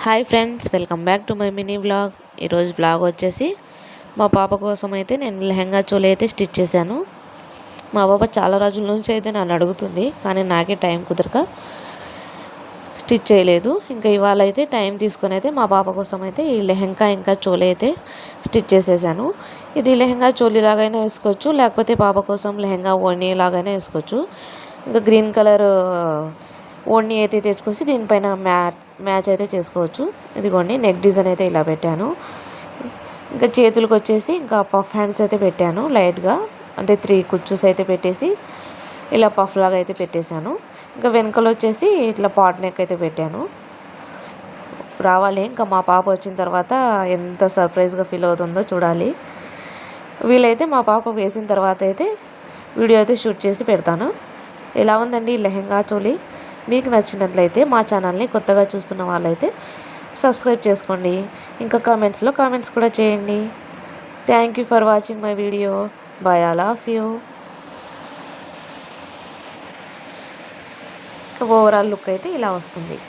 Hi friends, welcome back to my mini vlog. ఈరోజు vlog వచ్చేసి మా పాప కోసం అయితే నేను లెహంగా చోలీ అయితే స్టిచ్ చేశాను. మా పాప చాలా రోజుల నుంచి అయితే నన్ను అడుగుతుంది, కానీ నాకే టైం కుదరక స్టిచ్ చేయలేదు. ఇంకా ఇవాళ అయితే టైం తీసుకొని అయితే మా పాప కోసం అయితే ఈ లెహంగా ఇంకా చోలీ అయితే స్టిచ్ చేసేసాను. ఇది లెహంగా చోలీ లాగైనా వేసుకోవచ్చు, లేకపోతే పాప కోసం లెహంగా ఓణీ లాగైనా వేసుకోవచ్చు. ఇంకా గ్రీన్ కలర్ ఓణీ అయితే తెచ్చుకొచ్చి దీనిపైన మ్యాచ్ అయితే చేసుకోవచ్చు. ఇదిగోండి, నెక్ డిజైన్ అయితే ఇలా పెట్టాను. ఇంకా చేతులకు వచ్చేసి ఇంకా పఫ్ హ్యాండ్స్ అయితే పెట్టాను లైట్గా, అంటే 3 కుచ్చుస్ అయితే పెట్టేసి ఇలా పఫ్ లాగా అయితే పెట్టేశాను. ఇంకా వెనకలు వచ్చేసి ఇట్లా పాట్ నెక్ అయితే పెట్టాను. రావాలి, ఇంకా మా పాప వచ్చిన తర్వాత ఎంత సర్ప్రైజ్గా ఫీల్ అవుతుందో చూడాలి. వీలైతే మా పాప వేసిన తర్వాత అయితే వీడియో అయితే షూట్ చేసి పెడతాను. ఎలా ఉందండి లెహంగా చోలీ? మీకు నచ్చినట్లయితే మా ఛానల్ని కొత్తగా చూస్తున్న వాళ్ళైతే సబ్స్క్రైబ్ చేసుకోండి. ఇంకా కామెంట్స్ కూడా చేయండి. Thank you for watching my video. By, all of you. Overall look అయితే ఇలా వస్తుంది.